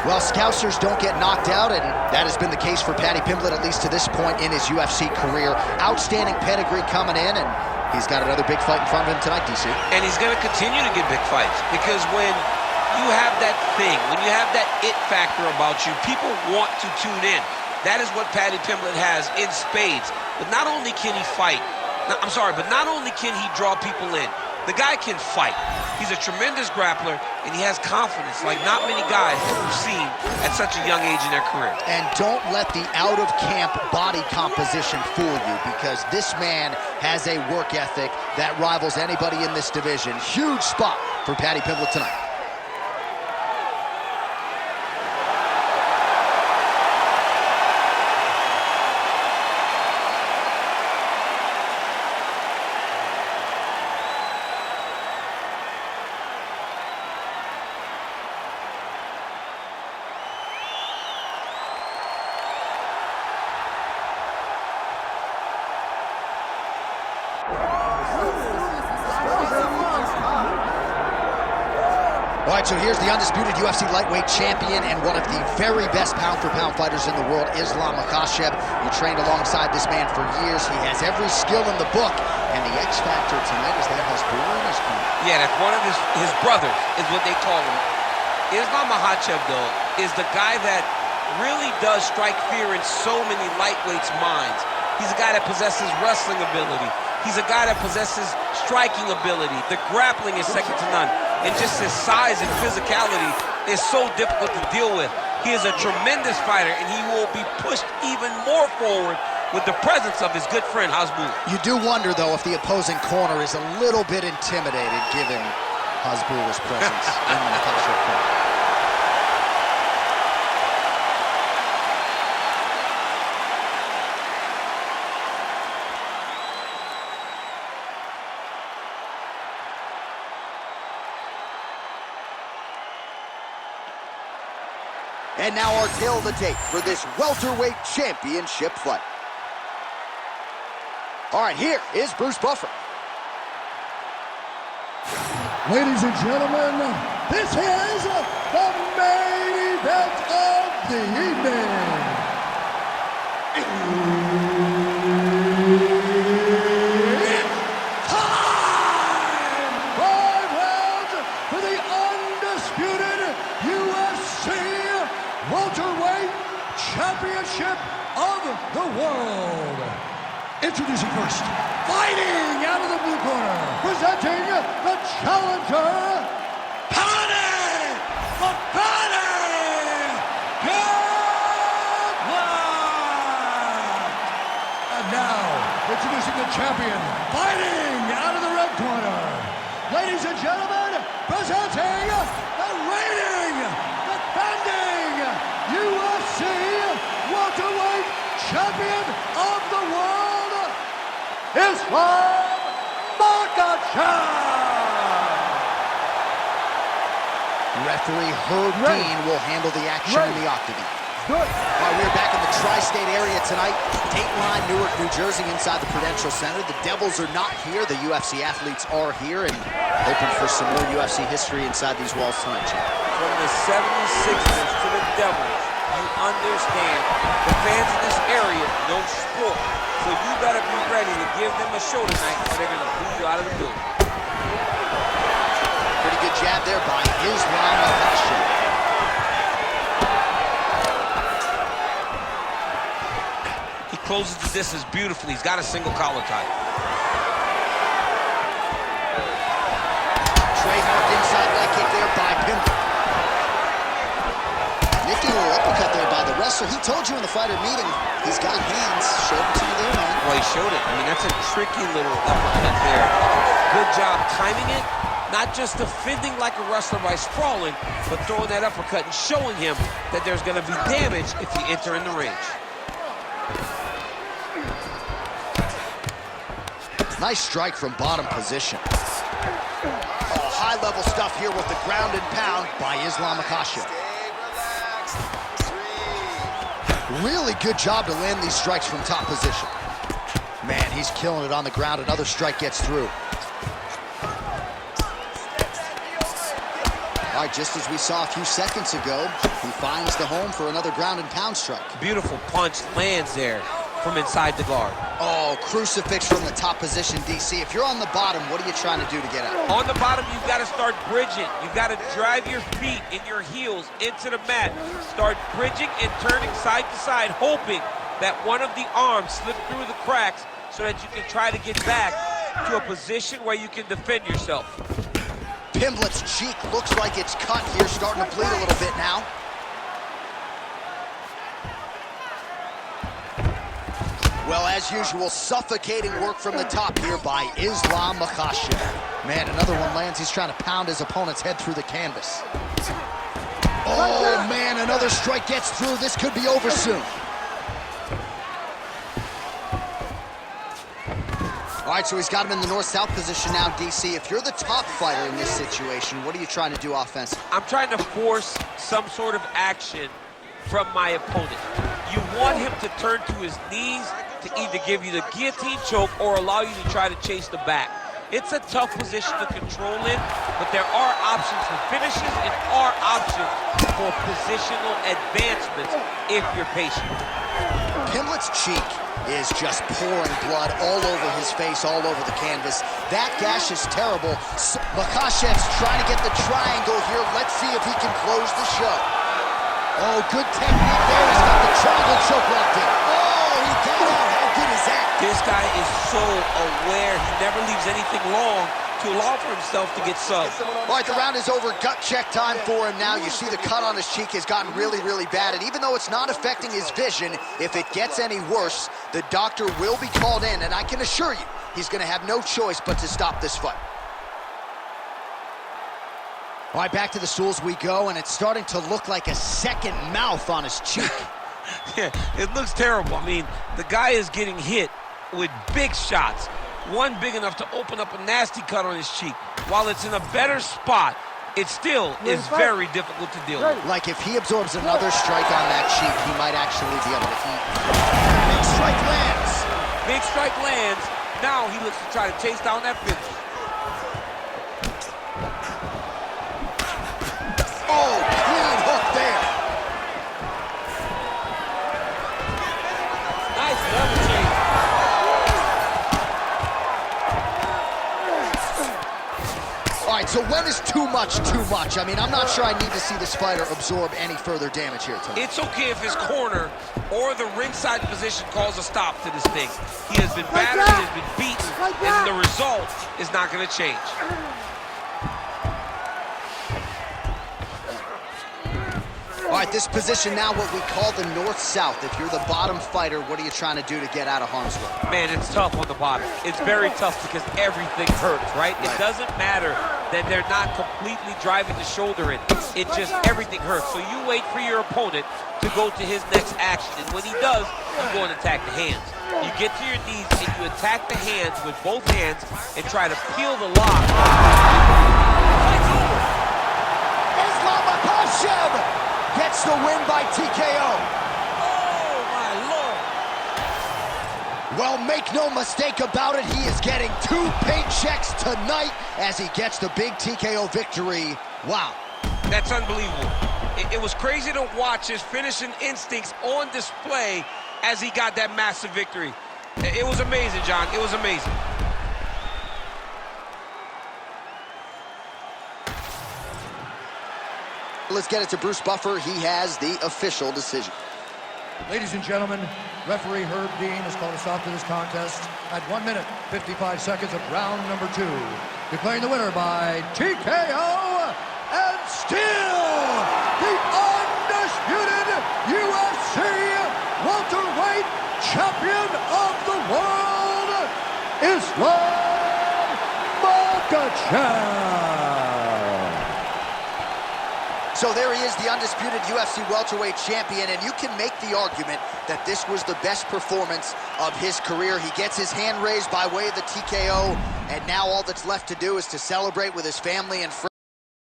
Well, Scousers don't get knocked out, and that has been the case for Paddy Pimblett, at least to this point in his UFC career. Outstanding pedigree coming in, and he's got another big fight in front of him tonight, DC. And he's going to continue to get big fights, because when you have that thing, when you have that it factor about you, people want to tune in. That is what Paddy Pimblett has in spades. But not only can he fight, but not only can he draw people in, the guy can fight. He's a tremendous grappler, and he has confidence like not many guys that we've seen at such a young age in their career. And don't let the out-of-camp body composition fool you, because this man has a work ethic that rivals anybody in this division. Huge spot for Paddy Pimblett tonight. All right, so here's the undisputed UFC lightweight champion and one of the very best pound-for-pound fighters in the world, Islam Makhachev. You trained alongside this man for years. He has every skill in the book, and the X factor tonight is that Hasbulla in his corner. Yeah, that's one of his brothers, is what they call him. Islam Makhachev, though, is the guy that really does strike fear in so many lightweights' minds. He's a guy that possesses wrestling ability. He's a guy that possesses striking ability. The grappling is second to none. And just his size and physicality is so difficult to deal with. He is a tremendous fighter, and he will be pushed even more forward with the presence of his good friend, Hasbulla. You do wonder, though, if the opposing corner is a little bit intimidated given Hasbulla's presence in the Makhachev corner. And now our tail of the tape for this welterweight championship fight. All right, here is Bruce Buffer. Ladies and gentlemen, this is the main event of the evening. It's time! 5 rounds for the undisputed UFC welterweight championship of the world. Introducing first, fighting out of the blue corner, presenting the challenger, Paddy Pimblett. And now, introducing the champion, fighting out of the red corner. Ladies and gentlemen, presenting the reigning, defending UFC welterweight champion of the world, Islam Makhachev. Referee Herb Dean will handle the action in the octagon. All right, we're back in the tri-state area tonight. Dateline, Newark, New Jersey, inside the Prudential Center. The Devils are not here. The UFC athletes are here, and hoping for some more UFC history inside these walls tonight, Jim. From the 76ers to the Devils, you understand the fans in this area know sport. So you better be ready to give them a show tonight, or they're going to boot you out of the building. Pretty good jab there by Islam Makhachev. He closes the distance beautifully. He's got a single collar tie. Trademark inside leg kick there by Pimblett. Nifty little uppercut there by the wrestler. He told you in the fighter meeting he's got hands. Showed it to you there, man. Well, he showed it. I mean, that's a tricky little uppercut there. Good job timing it. Not just defending like a wrestler by sprawling, but throwing that uppercut and showing him that there's going to be damage if you enter in the range. Nice strike from bottom position. Oh, high-level stuff here with the ground and pound by Islam Makhachev. Really good job to land these strikes from top position. Man, he's killing it on the ground. Another strike gets through. All right, just as we saw a few seconds ago, he finds the home for another ground and pound strike. Beautiful punch lands there from inside the guard. Oh, crucifix from the top position, DC. If you're on the bottom, what are you trying to do to get out? On the bottom, you've got to start bridging. You've got to drive your feet and your heels into the mat. Start bridging and turning side to side, hoping that one of the arms slips through the cracks so that you can try to get back to a position where you can defend yourself. Pimblett's cheek looks like it's cut here, starting to bleed a little bit now. Well, as usual, suffocating work from the top here by Islam Makhachev. Man, another one lands. He's trying to pound his opponent's head through the canvas. Oh, man, another strike gets through. This could be over soon. All right, so he's got him in the north-south position now, DC. If you're the top fighter in this situation, what are you trying to do offensively? I'm trying to force some sort of action from my opponent. You want him to turn to his knees to either give you the guillotine choke or allow you to try to chase the back. It's a tough position to control in, but there are options for finishes and are options for positional advancements if you're patient. Pimblett's cheek is just pouring blood all over his face, all over the canvas. That gash is terrible. Makhachev's trying to get the triangle here. Let's see if he can close the show. Oh, good technique there. He's got the triangle choke locked in. Oh, he got out. How good is that? This guy is so aware. He never leaves anything long to allow for himself to get subbed. All right, the round is over. Gut check time for him now. You see the cut on his cheek has gotten really, really bad. And even though it's not affecting his vision, if it gets any worse, the doctor will be called in. And I can assure you, he's going to have no choice but to stop this fight. All right, back to the stools we go, and it's starting to look like a second mouth on his cheek. Yeah, it looks terrible. I mean, the guy is getting hit with big shots. One big enough to open up a nasty cut on his cheek. While it's in a better spot, it still is very difficult to deal with. Like if he absorbs another strike on that cheek, he might actually be able to eat. Big strike lands. Big strike lands. Now he looks to try to chase down that finish. Oh, clean hook there. Nice level change. All right, so when is too much too much? I mean, I'm not sure I need to see this fighter absorb any further damage here tonight. It's okay if his corner or the ringside position calls a stop to this thing. He has been battered, he has been beaten, and the result is not going to change. All right, this position now what we call the north-south. If you're the bottom fighter, what are you trying to do to get out of harm's way? Man, it's tough on the bottom. It's very tough because everything hurts, right? It doesn't matter that they're not completely driving the shoulder in. It just, everything hurts. So you wait for your opponent to go to his next action. And when he does, you go and attack the hands. You get to your knees and you attack the hands with both hands and try to peel the lock. Islam Makhachev gets the win by TKO. Oh, my Lord. Well, make no mistake about it, he is getting 2 paychecks tonight as he gets the big TKO victory. Wow. That's unbelievable. It was crazy to watch his finishing instincts on display as he got that massive victory. It was amazing, John. It was amazing. Let's get it to Bruce Buffer. He has the official decision. Ladies and gentlemen, referee Herb Dean has called a stop to this contest at 1 minute, 55 seconds of round number 2. Declaring the winner by TKO and still the undisputed UFC welterweight champion of the world, Islam Makhachev. So there he is, the undisputed UFC welterweight champion, and you can make the argument that this was the best performance of his career. He gets his hand raised by way of the TKO, and now all that's left to do is to celebrate with his family and friends.